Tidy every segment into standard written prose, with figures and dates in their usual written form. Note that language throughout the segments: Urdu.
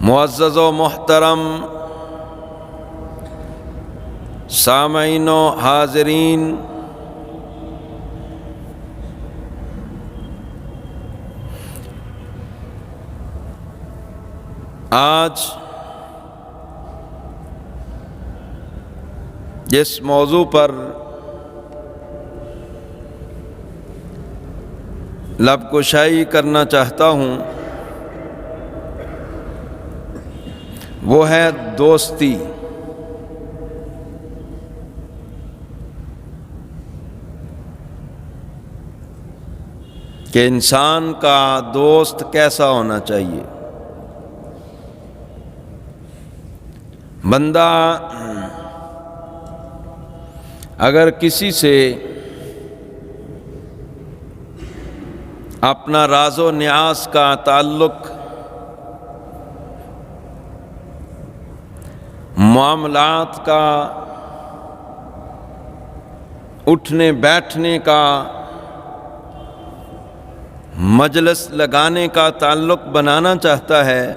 معزز و محترم سامعین و حاضرین، آج جس موضوع پر لب کشائی کرنا چاہتا ہوں وہ ہے دوستی۔ کہ انسان کا دوست کیسا ہونا چاہیے۔ بندہ اگر کسی سے اپنا راز و نیاز کا تعلق، معاملات کا، اٹھنے بیٹھنے کا، مجلس لگانے کا تعلق بنانا چاہتا ہے،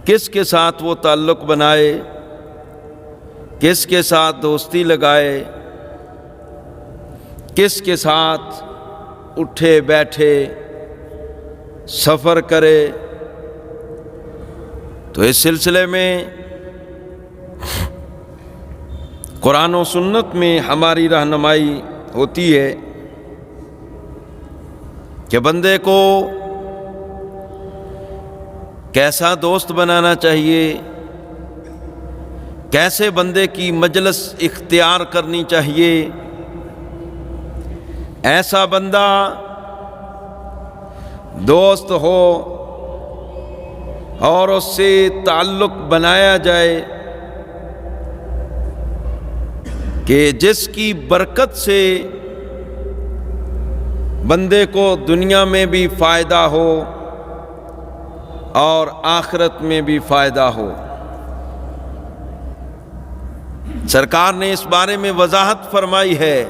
کس کے ساتھ وہ تعلق بنائے، کس کے ساتھ دوستی لگائے، کس کے ساتھ اٹھے بیٹھے، سفر کرے، تو اس سلسلے میں قرآن و سنت میں ہماری رہنمائی ہوتی ہے کہ بندے کو کیسا دوست بنانا چاہیے، کیسے بندے کی مجلس اختیار کرنی چاہیے۔ ایسا بندہ دوست ہو اور اس سے تعلق بنایا جائے کہ جس کی برکت سے بندے کو دنیا میں بھی فائدہ ہو اور آخرت میں بھی فائدہ ہو۔ سرکار نے اس بارے میں وضاحت فرمائی ہے،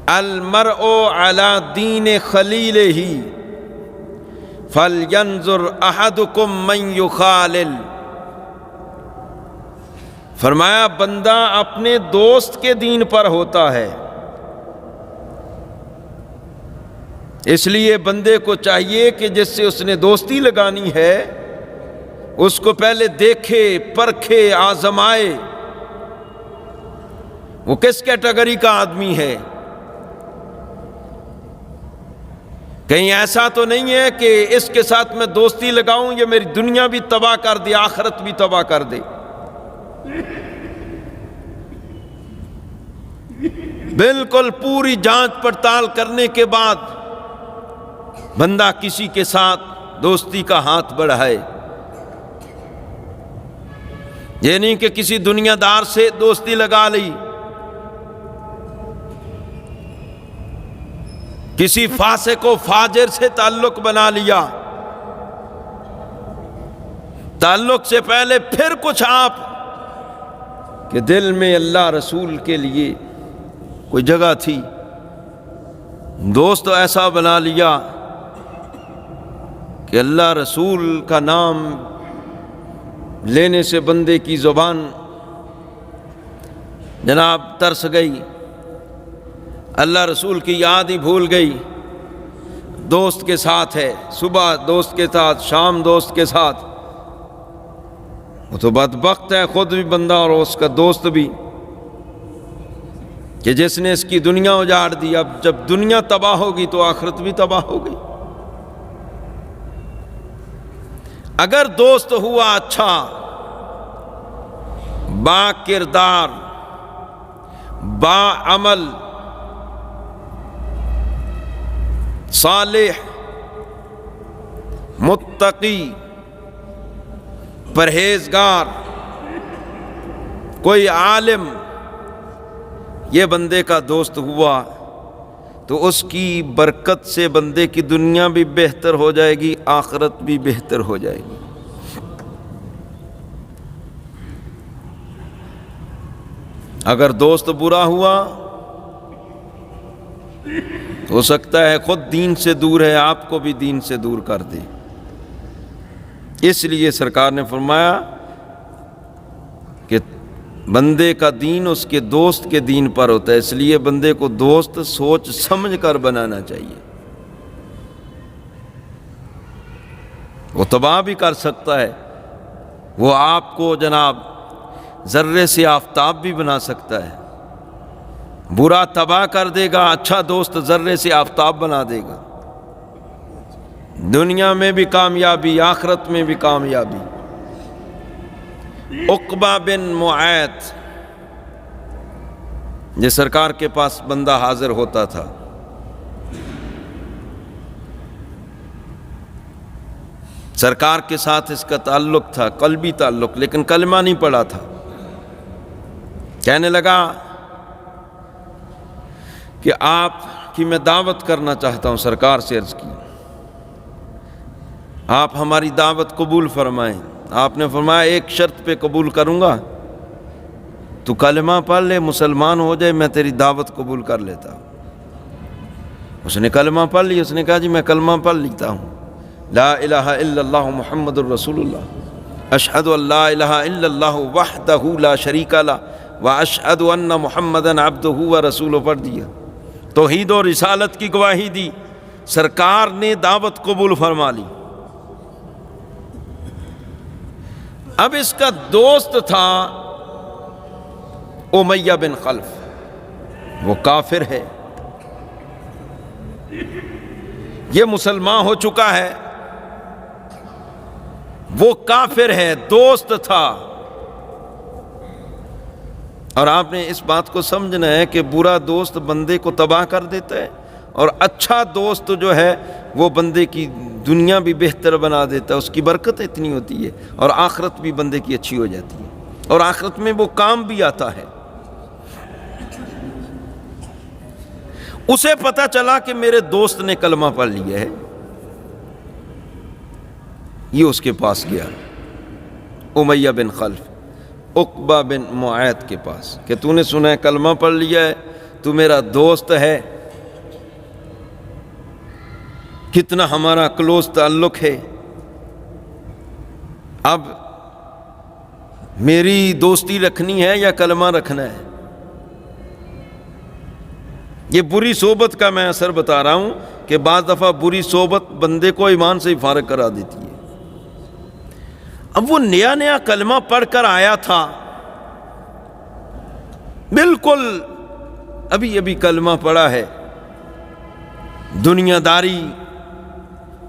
المرء علی دین خلیلہ فلینظر احدکم من یخالل۔ فرمایا بندہ اپنے دوست کے دین پر ہوتا ہے، اس لیے بندے کو چاہیے کہ جس سے اس نے دوستی لگانی ہے اس کو پہلے دیکھے، پرکھے، آزمائے وہ کس کیٹیگری کا آدمی ہے۔ کہیں ایسا تو نہیں ہے کہ اس کے ساتھ میں دوستی لگاؤں یہ میری دنیا بھی تباہ کر دے، آخرت بھی تباہ کر دے۔ بالکل پوری جانچ پڑتال کرنے کے بعد بندہ کسی کے ساتھ دوستی کا ہاتھ بڑھائے۔ یہ نہیں کہ کسی دنیا دار سے دوستی لگا لی، کسی فاسق و فاجر سے تعلق بنا لیا۔ تعلق سے پہلے پھر کچھ آپ کہ دل میں اللہ رسول کے لیے کوئی جگہ تھی، دوست ایسا بنا لیا کہ اللہ رسول کا نام لینے سے بندے کی زبان جناب ترس گئی، اللہ رسول کی یاد ہی بھول گئی۔ دوست کے ساتھ ہے، صبح دوست کے ساتھ، شام دوست کے ساتھ، وہ تو بدبخت ہے خود بھی بندہ اور اس کا دوست بھی کہ جس نے اس کی دنیا اجاڑ دی۔ اب جب دنیا تباہ ہوگی تو آخرت بھی تباہ ہوگی۔ اگر دوست ہوا اچھا، با کردار، با عمل، صالح، متقی، پرہیزگار، کوئی عالم، یہ بندے کا دوست ہوا تو اس کی برکت سے بندے کی دنیا بھی بہتر ہو جائے گی، آخرت بھی بہتر ہو جائے گی۔ اگر دوست برا ہوا ہو سکتا ہے خود دین سے دور ہے، آپ کو بھی دین سے دور کر دے۔ اس لیے سرکار نے فرمایا کہ بندے کا دین اس کے دوست کے دین پر ہوتا ہے، اس لیے بندے کو دوست سوچ سمجھ کر بنانا چاہیے۔ وہ تباہ بھی کر سکتا ہے، وہ آپ کو جناب ذرے سے آفتاب بھی بنا سکتا ہے، برا تباہ کر دے گا، اچھا دوست ذرے سے آفتاب بنا دے گا، دنیا میں بھی کامیابی، آخرت میں بھی کامیابی۔ عقبہ بن معیط، یہ سرکار کے پاس بندہ حاضر ہوتا تھا، سرکار کے ساتھ اس کا تعلق تھا، قلبی تعلق، لیکن کلمہ نہیں پڑھا تھا۔ کہنے لگا کہ آپ کی میں دعوت کرنا چاہتا ہوں۔ سرکار سے عرض کی آپ ہماری دعوت قبول فرمائیں۔ آپ نے فرمایا ایک شرط پہ قبول کروں گا، تو کلمہ پڑھ لے، مسلمان ہو جائے، میں تیری دعوت قبول کر لیتا ہوں۔ اس نے کلمہ پڑھ لی، اس نے کہا جی میں کلمہ پڑھ لیتا ہوں، لا الہ الا اللہ محمد الرسول اللہ، اشہد ان لا الہ الا اللہ وحدہ لا شریک لہ واشہد ان محمدًا عبدہ ورسولہ پڑھ دیا، توحید و رسالت کی گواہی دی، سرکار نے دعوت قبول فرما لی۔ اب اس کا دوست تھا امیہ بن خلف، وہ کافر ہے، یہ مسلمان ہو چکا ہے، وہ کافر ہے، دوست تھا۔ اور آپ نے اس بات کو سمجھنا ہے کہ برا دوست بندے کو تباہ کر دیتا ہے، اور اچھا دوست جو ہے وہ بندے کی دنیا بھی بہتر بنا دیتا ہے، اس کی برکت اتنی ہوتی ہے، اور آخرت بھی بندے کی اچھی ہو جاتی ہے، اور آخرت میں وہ کام بھی آتا ہے۔ اسے پتا چلا کہ میرے دوست نے کلمہ پڑھ لیا ہے، یہ اس کے پاس گیا، امیہ بن خلف، عقبہ بن معیط کے پاس، کہ تو نے سنا ہے کلمہ پڑھ لیا ہے، تو میرا دوست ہے، کتنا ہمارا کلوز تعلق ہے، اب میری دوستی رکھنی ہے یا کلمہ رکھنا ہے؟ یہ بری صحبت کا میں اثر بتا رہا ہوں کہ بعض دفعہ بری صحبت بندے کو ایمان سے فارغ کرا دیتی ہے۔ اب وہ نیا نیا کلمہ پڑھ کر آیا تھا، بالکل ابھی ابھی کلمہ پڑھا ہے، دنیا داری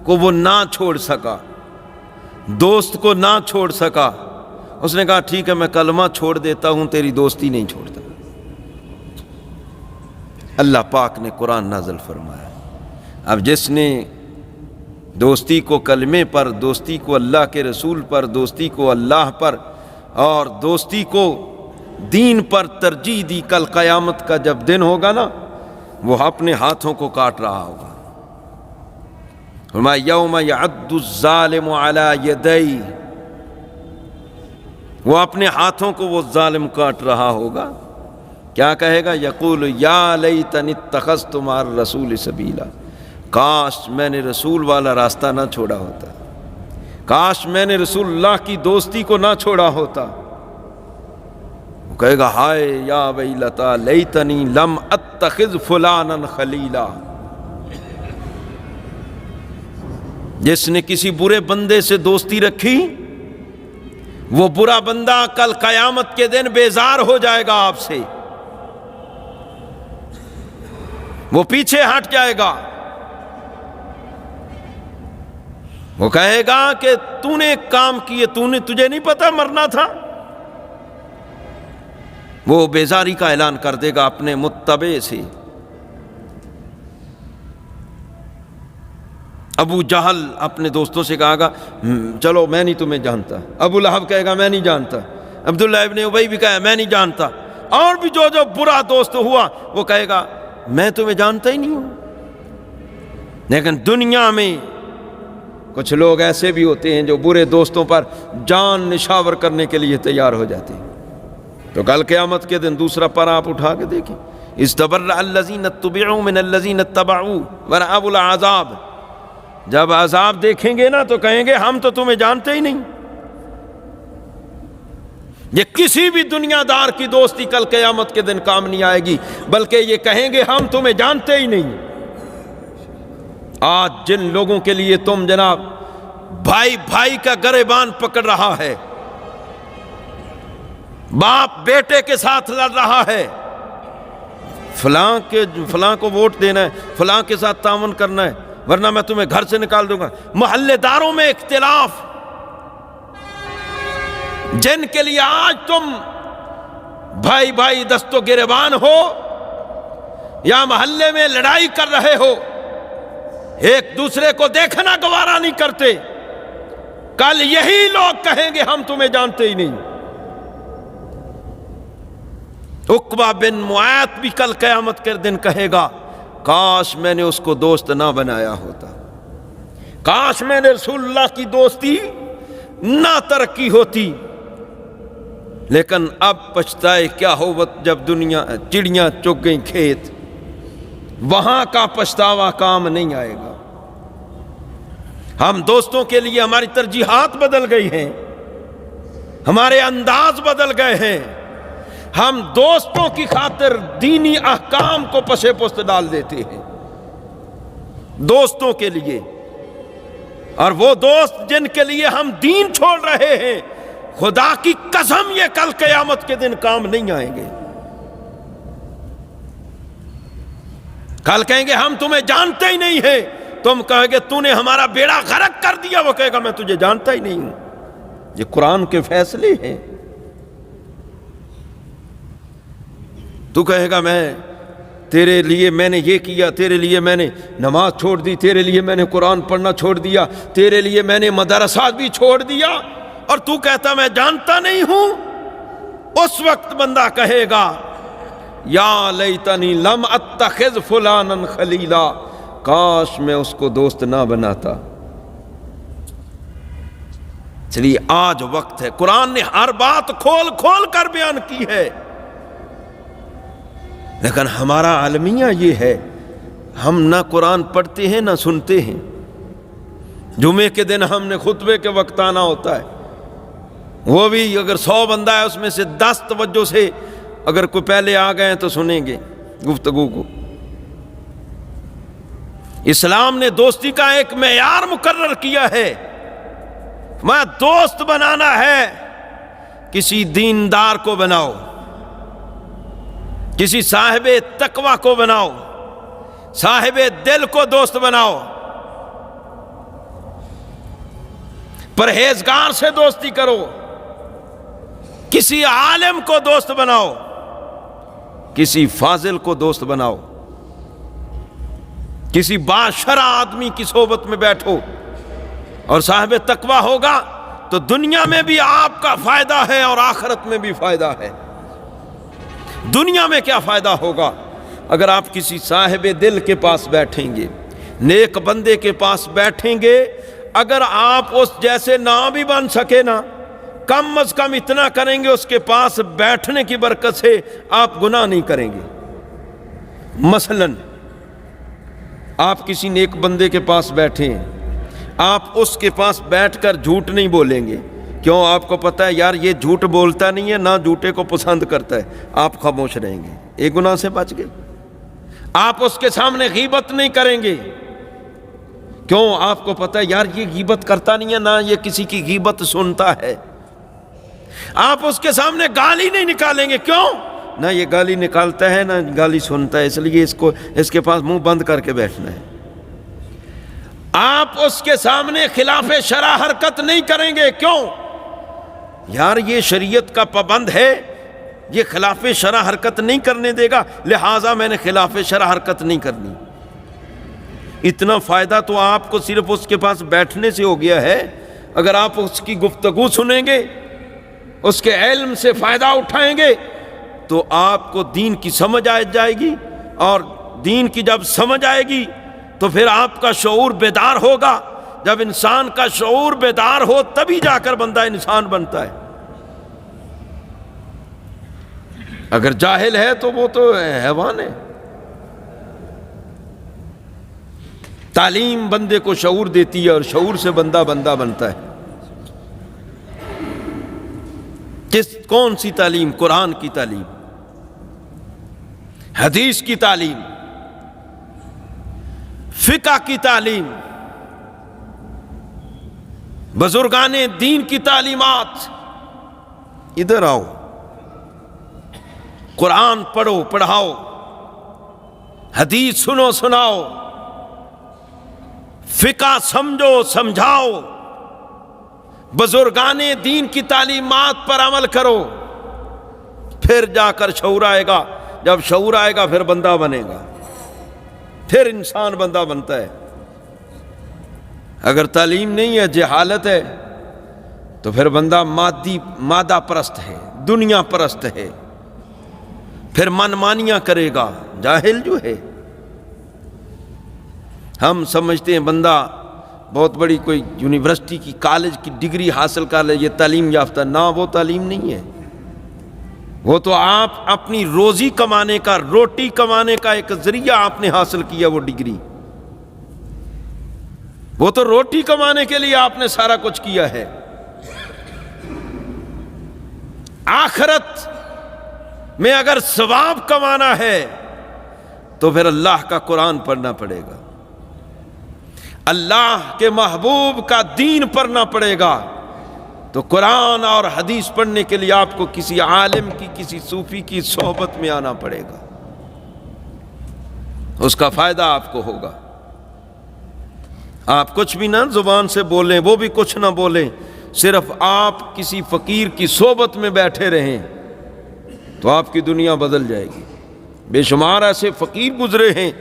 کو وہ نہ چھوڑ سکا، دوست کو نہ چھوڑ سکا، اس نے کہا ٹھیک ہے میں کلمہ چھوڑ دیتا ہوں، تیری دوستی نہیں چھوڑتا۔ اللہ پاک نے قرآن نازل فرمایا، اب جس نے دوستی کو کلمے پر، دوستی کو اللہ کے رسول پر، دوستی کو اللہ پر، اور دوستی کو دین پر ترجیح دی، کل قیامت کا جب دن ہوگا نا، وہ اپنے ہاتھوں کو کاٹ رہا ہوگا۔ فرمایا یوم یعض الظالم علی یدیہ، وہ اپنے ہاتھوں کو وہ ظالم کاٹ رہا ہوگا، کیا کہے گا؟ یقول یا لیتنی اتخذت مع الرسول سبیلا، کاش میں نے رسول والا راستہ نہ چھوڑا ہوتا، کاش میں نے رسول اللہ کی دوستی کو نہ چھوڑا ہوتا۔ وہ کہے گا ہائے یا ویلتا لیتنی لم اتخذ فلانا خلیلا، جس نے کسی برے بندے سے دوستی رکھی، وہ برا بندہ کل قیامت کے دن بیزار ہو جائے گا آپ سے، وہ پیچھے ہٹ جائے گا، وہ کہے گا کہ تو نے ایک کام کیے، تجھے نہیں پتا مرنا تھا، وہ بیزاری کا اعلان کر دے گا اپنے متبع سے۔ ابو جہل اپنے دوستوں سے کہا گا چلو میں نہیں تمہیں جانتا، ابو لہب کہے گا میں نہیں جانتا، عبداللہ ابن ابی بھی کہا میں نہیں جانتا، اور بھی جو جو برا دوست ہوا وہ کہے گا میں تمہیں جانتا ہی نہیں ہوں۔ لیکن دنیا میں کچھ لوگ ایسے بھی ہوتے ہیں جو برے دوستوں پر جان نشاور کرنے کے لیے تیار ہو جاتے ہیں، تو کل قیامت کے دن دوسرا پر آپ اٹھا کے دیکھیں، استبرأ الذین اتبعوا من الذین اتبعوا ورأوا العذاب، جب عذاب دیکھیں گے نا تو کہیں گے ہم تو تمہیں جانتے ہی نہیں۔ یہ کسی بھی دنیا دار کی دوستی کل قیامت کے دن کام نہیں آئے گی، بلکہ یہ کہیں گے ہم تمہیں جانتے ہی نہیں۔ آج جن لوگوں کے لیے تم جناب بھائی بھائی کا گریبان پکڑ رہا ہے، باپ بیٹے کے ساتھ لڑ رہا ہے، فلاں کو ووٹ دینا ہے، فلاں کے ساتھ تعاون کرنا ہے ورنہ میں تمہیں گھر سے نکال دوں گا، محلے داروں میں اختلاف، جن کے لیے آج تم بھائی بھائی دست و گریبان ہو یا محلے میں لڑائی کر رہے ہو، ایک دوسرے کو دیکھنا گوارا نہیں کرتے، کل یہی لوگ کہیں گے ہم تمہیں جانتے ہی نہیں۔ عقبہ بن معیط بھی کل قیامت کے دن کہے گا کاش میں نے اس کو دوست نہ بنایا ہوتا، کاش میں نے رسول اللہ کی دوستی نہ ترقی ہوتی، لیکن اب پچھتائے کیا ہو جب دنیا چڑیاں چگ گئیں کھیت، وہاں کا پچھتاوا کام نہیں آئے گا۔ ہم دوستوں کے لیے ہماری ترجیحات بدل گئی ہیں، ہمارے انداز بدل گئے ہیں، ہم دوستوں کی خاطر دینی احکام کو پشے پست ڈال دیتے ہیں دوستوں کے لیے، اور وہ دوست جن کے لیے ہم دین چھوڑ رہے ہیں، خدا کی قسم یہ کل قیامت کے دن کام نہیں آئیں گے۔ کل کہیں گے ہم تمہیں جانتے ہی نہیں ہیں، تم کہو گے تو نے ہمارا بیڑا غرق کر دیا، وہ کہے گا میں تجھے جانتا ہی نہیں ہوں۔ یہ قرآن کے فیصلے ہیں۔ تو کہے گا میں تیرے لیے میں نے یہ کیا، تیرے لیے میں نے نماز چھوڑ دی، تیرے لیے میں نے قرآن پڑھنا چھوڑ دیا، تیرے لیے میں نے مدرسہ بھی چھوڑ دیا، اور تو کہتا میں جانتا نہیں ہوں۔ اس وقت بندہ کہے گا یا لیتنی لم اتخذ فلانا خلیلا، کاش میں اس کو دوست نہ بناتا۔ چلیے آج وقت ہے، قرآن نے ہر بات کھول کھول کر بیان کی ہے، لیکن ہمارا عالمیہ یہ ہے ہم نہ قرآن پڑھتے ہیں نہ سنتے ہیں۔ جمعے کے دن ہم نے خطبے کے وقت آنا ہوتا ہے، وہ بھی اگر 100 بندہ ہے اس میں سے 10 توجہ سے اگر کوئی پہلے آ گئے تو سنیں گے گفتگو کو۔ اسلام نے دوستی کا ایک معیار مقرر کیا ہے، میں دوست بنانا ہے کسی دیندار کو بناؤ، کسی صاحب تقوی کو بناؤ، صاحب دل کو دوست بناؤ، پرہیزگار سے دوستی کرو، کسی عالم کو دوست بناؤ، کسی فاضل کو دوست بناؤ، کسی باشرع آدمی کی صحبت میں بیٹھو، اور صاحب تقوی ہوگا تو دنیا میں بھی آپ کا فائدہ ہے اور آخرت میں بھی فائدہ ہے۔ دنیا میں کیا فائدہ ہوگا؟ اگر آپ کسی صاحب دل کے پاس بیٹھیں گے، نیک بندے کے پاس بیٹھیں گے، اگر آپ اس جیسے نہ بھی بن سکے نا، کم از کم اتنا کریں گے اس کے پاس بیٹھنے کی برکت سے آپ گناہ نہیں کریں گے۔ مثلاً آپ کسی نیک بندے کے پاس بیٹھے ہیں، آپ اس کے پاس بیٹھ کر جھوٹ نہیں بولیں گے، کیوں؟ آپ کو پتہ ہے یار یہ جھوٹ بولتا نہیں ہے، نہ جھوٹے کو پسند کرتا ہے، آپ خاموش رہیں گے، ایک گناہ سے بچ گئے۔ آپ اس کے سامنے غیبت نہیں کریں گے، کیوں؟ آپ کو پتہ ہے یار یہ غیبت کرتا نہیں ہے، نہ یہ کسی کی غیبت سنتا ہے۔ آپ اس کے سامنے گالی نہیں نکالیں گے، کیوں؟ نہ یہ گالی نکالتا ہے نہ گالی سنتا ہے، اس لیے اس کے پاس منہ بند کر کے بیٹھنا ہے۔ آپ اس کے سامنے خلاف شرع حرکت نہیں کریں گے، کیوں؟ یار یہ شریعت کا پابند ہے، یہ خلاف شرع حرکت نہیں کرنے دے گا، لہٰذا میں نے خلاف شرع حرکت نہیں کرنی۔ اتنا فائدہ تو آپ کو صرف اس کے پاس بیٹھنے سے ہو گیا ہے۔ اگر آپ اس کی گفتگو سنیں گے، اس کے علم سے فائدہ اٹھائیں گے، تو آپ کو دین کی سمجھ آ جائے گی، اور دین کی جب سمجھ آئے گی تو پھر آپ کا شعور بیدار ہوگا۔ جب انسان کا شعور بیدار ہو تبھی جا کر بندہ انسان بنتا ہے۔ اگر جاہل ہے تو وہ تو حیوان ہے۔ تعلیم بندے کو شعور دیتی ہے اور شعور سے بندہ بنتا ہے۔ کون سی تعلیم؟ قرآن کی تعلیم، حدیث کی تعلیم، فقہ کی تعلیم، بزرگان دین کی تعلیمات۔ ادھر آؤ، قرآن پڑھو پڑھاؤ، حدیث سنو سناؤ، فقہ سمجھو سمجھاؤ، بزرگان دین کی تعلیمات پر عمل کرو، پھر جا کر شعور آئے گا۔ جب شعور آئے گا پھر بندہ بنے گا، پھر انسان بندہ بنتا ہے۔ اگر تعلیم نہیں ہے، جہالت ہے، تو پھر بندہ مادہ پرست ہے، دنیا پرست ہے، پھر من مانیاں کرے گا، جاہل جو ہے۔ ہم سمجھتے ہیں بندہ بہت بڑی کوئی یونیورسٹی کی کالج کی ڈگری حاصل کر لے، یہ تعلیم یافتہ۔ نہ، وہ تعلیم نہیں ہے، وہ تو آپ اپنی روزی کمانے کا، روٹی کمانے کا ایک ذریعہ آپ نے حاصل کیا، وہ ڈگری۔ وہ تو روٹی کمانے کے لیے آپ نے سارا کچھ کیا ہے۔ آخرت میں اگر ثواب کمانا ہے تو پھر اللہ کا قرآن پڑھنا پڑے گا، اللہ کے محبوب کا دین پڑھنا پڑے گا۔ تو قرآن اور حدیث پڑھنے کے لیے آپ کو کسی عالم کی، کسی صوفی کی صحبت میں آنا پڑے گا، اس کا فائدہ آپ کو ہوگا۔ آپ کچھ بھی نہ زبان سے بولیں، وہ بھی کچھ نہ بولیں، صرف آپ کسی فقیر کی صحبت میں بیٹھے رہیں تو آپ کی دنیا بدل جائے گی۔ بے شمار ایسے فقیر گزرے ہیں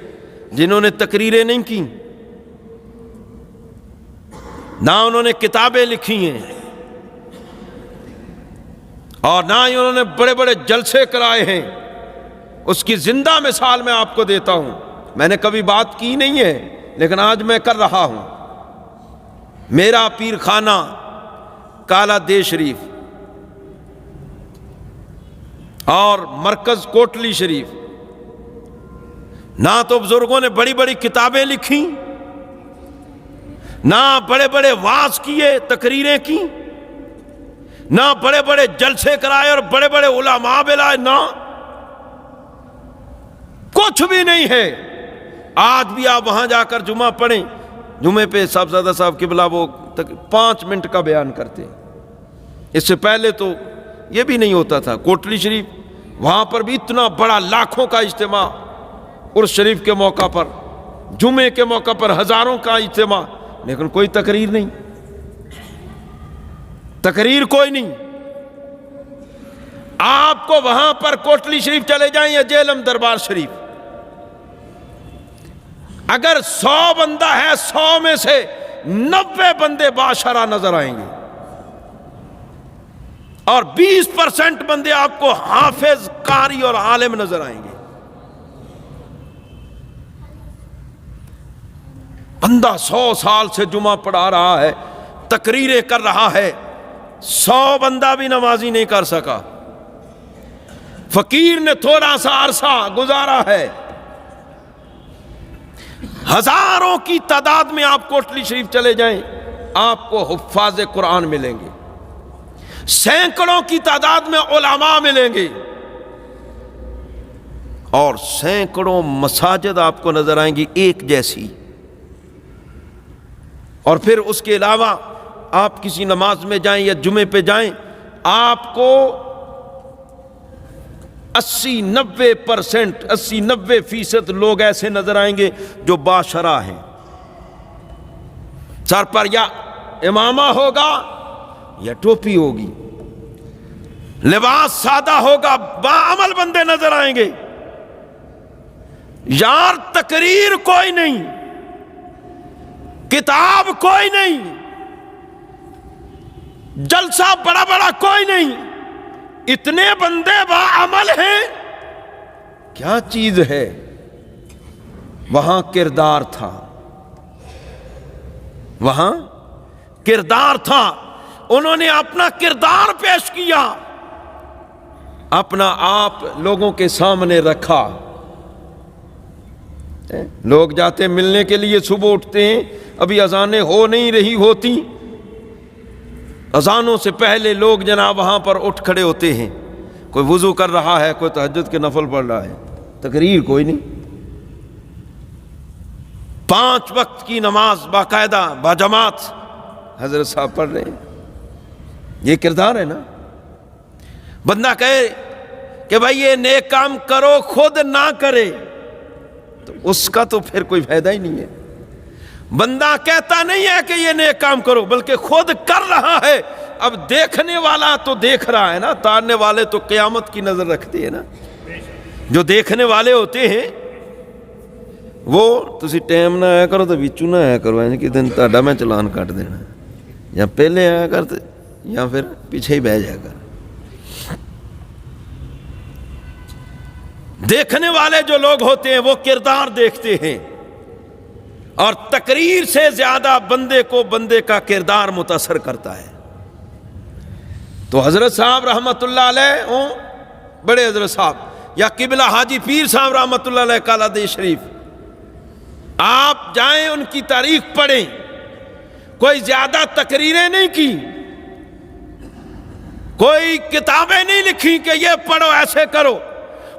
جنہوں نے تقریریں نہیں کی، نہ انہوں نے کتابیں لکھی ہیں، اور نہ ہی انہوں نے بڑے بڑے جلسے کرائے ہیں۔ اس کی زندہ مثال میں آپ کو دیتا ہوں، میں نے کبھی بات کی نہیں ہے لیکن آج میں کر رہا ہوں۔ میرا پیر خانہ کالا دے شریف اور مرکز کوٹلی شریف، نہ تو بزرگوں نے بڑی بڑی کتابیں لکھی، نہ بڑے بڑے واعظ کیے، تقریریں کی، نہ بڑے بڑے جلسے کرائے اور بڑے بڑے علماء بلائے، نہ کچھ بھی نہیں ہے۔ آج بھی آپ وہاں جا کر جمعہ پڑھیں، جمعے پہ صاحبزادہ صاحب قبلہ وہ 5 منٹ کا بیان کرتے ہیں۔ اس سے پہلے تو یہ بھی نہیں ہوتا تھا۔ کوٹلی شریف، وہاں پر بھی اتنا بڑا لاکھوں کا اجتماع، عرس شریف کے موقع پر، جمعے کے موقع پر ہزاروں کا اجتماع، لیکن کوئی تقریر نہیں، تقریر کوئی نہیں۔ آپ کو وہاں پر کوٹلی شریف چلے جائیں یا جیلم دربار شریف، اگر 100 بندہ ہے، 100 میں سے 90 بندے باشرہ نظر آئیں گے، اور 20% بندے آپ کو حافظ، قاری اور عالم نظر آئیں گے۔ بندہ 100 سال سے جمعہ پڑھا رہا ہے، تقریریں کر رہا ہے، 100 بندہ بھی نمازی نہیں کر سکا۔ فقیر نے تھوڑا سا عرصہ گزارا ہے، ہزاروں کی تعداد میں آپ کوٹلی شریف چلے جائیں، آپ کو حفاظ قرآن ملیں گے، سینکڑوں کی تعداد میں علماء ملیں گے، اور سینکڑوں مساجد آپ کو نظر آئیں گی ایک جیسی۔ اور پھر اس کے علاوہ آپ کسی نماز میں جائیں یا جمعے پہ جائیں، آپ کو 80-90% لوگ ایسے نظر آئیں گے جو باشرہ ہیں، سر پر یا امامہ ہوگا یا ٹوپی ہوگی، لباس سادہ ہوگا، باعمل بندے نظر آئیں گے۔ یار تقریر کوئی نہیں، کتاب کوئی نہیں، جلسہ بڑا بڑا کوئی نہیں، اتنے بندے باعمل ہیں، کیا چیز ہے؟ وہاں کردار تھا، وہاں کردار تھا، انہوں نے اپنا کردار پیش کیا۔ اپنا آپ لوگوں کے سامنے رکھا. لوگ جاتے ملنے کے لیے، صبح اٹھتے ہیں، ابھی اذانیں ہو نہیں رہی ہوتی، اذانوں سے پہلے لوگ جناب وہاں پر اٹھ کھڑے ہوتے ہیں. کوئی وضو کر رہا ہے، کوئی تہجد کے نفل پڑھ رہا ہے، تقریر کوئی نہیں. 5 وقت کی نماز باقاعدہ باجماعت حضرت صاحب پڑھ رہے ہیں. یہ کردار ہے نا. بندہ کہے کہ بھائی یہ نیک کام کرو، خود نہ کرے تو اس کا تو پھر کوئی فائدہ ہی نہیں ہے. بندہ کہتا نہیں ہے کہ یہ نیک کام کرو، بلکہ خود کر رہا ہے. اب دیکھنے والا تو دیکھ رہا ہے نا، تارنے والے تو قیامت کی نظر رکھتے ہیں نا. جو دیکھنے والے ہوتے ہیں وہ تسی ٹائم نہ آیا کرو تو وچوں نہ آیا کرو، یعنی کہ دن تہاڈا میں چلان کٹ دینا، یا پہلے آیا کر یا پھر پیچھے ہی بہ جایا کر. دیکھنے والے جو لوگ ہوتے ہیں وہ کردار دیکھتے ہیں، اور تقریر سے زیادہ بندے کو بندے کا کردار متاثر کرتا ہے. تو حضرت صاحب رحمت اللہ علیہ بڑے حضرت صاحب یا قبلہ حاجی پیر صاحب رحمت اللہ علیہ کالا دے شریف، آپ جائیں ان کی تاریخ پڑھیں. کوئی زیادہ تقریریں نہیں کی، کوئی کتابیں نہیں لکھی کہ یہ پڑھو ایسے کرو.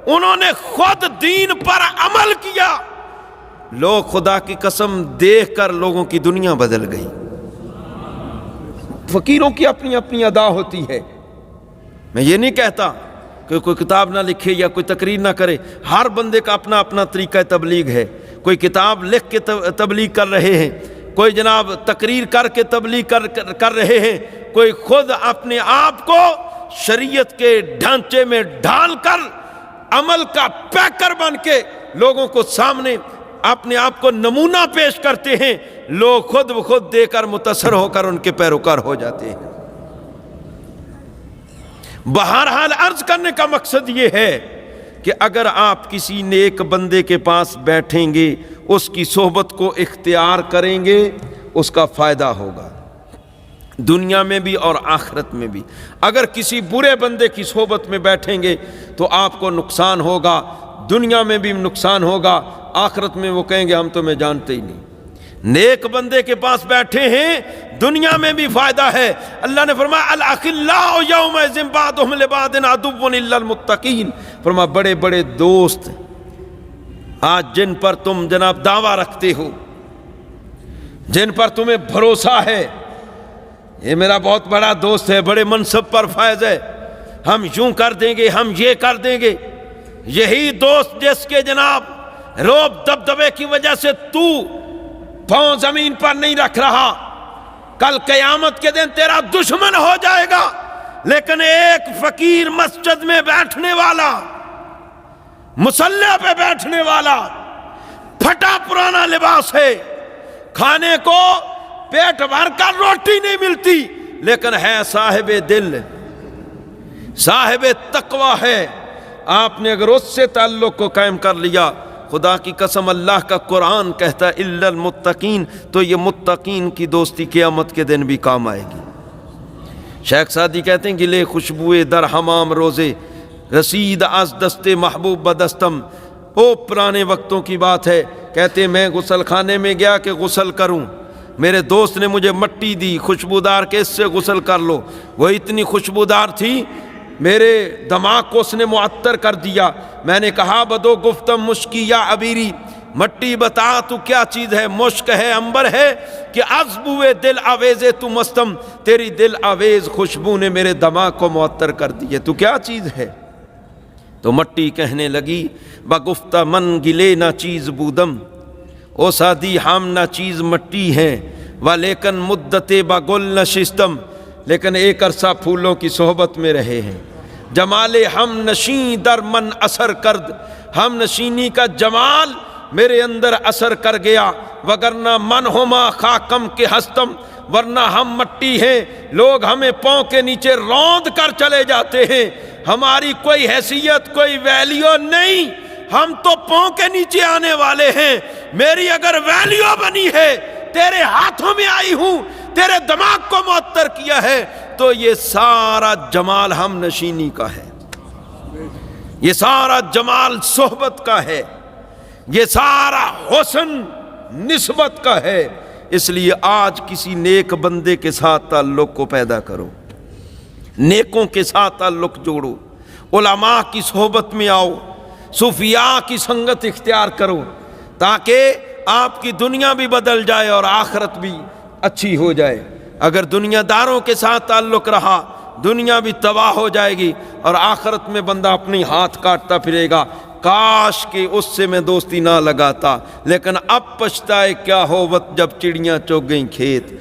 انہوں نے خود دین پر عمل کیا. لوگ خدا کی قسم دیکھ کر لوگوں کی دنیا بدل گئی. فقیروں کی اپنی اپنی ادا ہوتی ہے. میں یہ نہیں کہتا کہ کوئی کتاب نہ لکھے یا کوئی تقریر نہ کرے. ہر بندے کا اپنا اپنا طریقہ تبلیغ ہے. کوئی کتاب لکھ کے تبلیغ کر رہے ہیں، کوئی جناب تقریر کر کے تبلیغ کر رہے ہیں، کوئی خود اپنے آپ کو شریعت کے ڈھانچے میں ڈھال کر عمل کا پیکر بن کے لوگوں کو سامنے اپنے آپ کو نمونہ پیش کرتے ہیں. لوگ خود بخود دے کر متاثر ہو کر ان کے پیروکار ہو جاتے ہیں. بہرحال عرض کرنے کا مقصد یہ ہے کہ اگر آپ کسی نیک بندے کے پاس بیٹھیں گے، اس کی صحبت کو اختیار کریں گے، اس کا فائدہ ہوگا دنیا میں بھی اور آخرت میں بھی. اگر کسی برے بندے کی صحبت میں بیٹھیں گے تو آپ کو نقصان ہوگا، دنیا میں بھی نقصان ہوگا، آخرت میں وہ کہیں گے ہم تمہیں جانتے ہی نہیں. نیک بندے کے پاس بیٹھے ہیں، دنیا میں بھی فائدہ ہے. اللہ نے فرمایا الاخلاء یومئذ بعضهم لبعض عدو الا المتقین. فرمایا بڑے بڑے دوست آج جن پر تم جناب دعویٰ رکھتے ہو، جن پر تمہیں بھروسہ ہے، یہ میرا بہت بڑا دوست ہے، بڑے منصب پر فائز ہے، ہم یوں کر دیں گے، ہم یہ کر دیں گے. یہی دوست جس کے جناب روب دبدبے کی وجہ سے تو پاؤں زمین پر نہیں رکھ رہا، کل قیامت کے دن تیرا دشمن ہو جائے گا. لیکن ایک فقیر مسجد میں بیٹھنے والا، مصلی پہ بیٹھنے والا، پھٹا پرانا لباس ہے، کھانے کو پیٹ بھر کر روٹی نہیں ملتی، لیکن ہے صاحب دل، صاحب تقوی ہے. آپ نے اگر اس سے تعلق کو قائم کر لیا، خدا کی قسم اللہ کا قرآن کہتا ہے الا المتقین، تو یہ متقین کی دوستی قیامت کے دن بھی کام آئے گی. شیخ سعدی کہتے ہیں گلے خوشبوئے در حمام روزے رسید از دست محبوب بدستم. وہ پرانے وقتوں کی بات ہے. کہتے ہیں میں غسل خانے میں گیا کہ غسل کروں، میرے دوست نے مجھے مٹی دی خوشبودار کہ اس سے غسل کر لو. وہ اتنی خوشبودار تھی میرے دماغ کو اس نے معطر کر دیا. میں نے کہا بدو گفتم مشکی یا عبیری، مٹی بتا تو کیا چیز ہے، مشک ہے عنبر ہے کہ عذبوئے دل آویز تو مستم، تیری دل آویز خوشبو نے میرے دماغ کو معطر کر دی ہے، تو کیا چیز ہے. تو مٹی کہنے لگی بگفتہ من گلے نہ چیز بودم، او سادی ہم نہ چیز مٹی ہیں، ولیکن مدت بگل نشستم، لیکن ایک عرصہ پھولوں کی صحبت میں رہے ہیں. جمال ہم نشیں در من اثر کرد، ہم نشینی کا جمال میرے اندر اثر کر گیا. وگرنہ من ہما خاکم کے ہستم، ورنہ ہم مٹی ہیں، لوگ ہمیں پاؤں کے نیچے روند کر چلے جاتے ہیں، ہماری کوئی حیثیت کوئی ویلیو نہیں، ہم تو پاؤں کے نیچے آنے والے ہیں. میری اگر ویلیو بنی ہے، تیرے ہاتھوں میں آئی ہوں، تیرے دماغ کو معطر کیا ہے، تو یہ سارا جمال ہم نشینی کا ہے. یہ سارا جمال صحبت کا ہے، یہ سارا حسن نسبت کا ہے۔ اس لیے آج کسی نیک بندے کے ساتھ تعلق کو پیدا کرو، نیکوں کے ساتھ تعلق جوڑو، علماء کی صحبت میں آؤ، صوفیاء کی سنگت اختیار کرو، تاکہ آپ کی دنیا بھی بدل جائے اور آخرت بھی اچھی ہو جائے۔ اگر دنیا داروں کے ساتھ تعلق رہا، دنیا بھی تباہ ہو جائے گی اور آخرت میں بندہ اپنی ہاتھ کاٹتا پھرے گا، کاش کہ اس سے میں دوستی نہ لگاتا، لیکن اب پچھتائے کیا ہوت جب چڑیاں چگ گئیں کھیت۔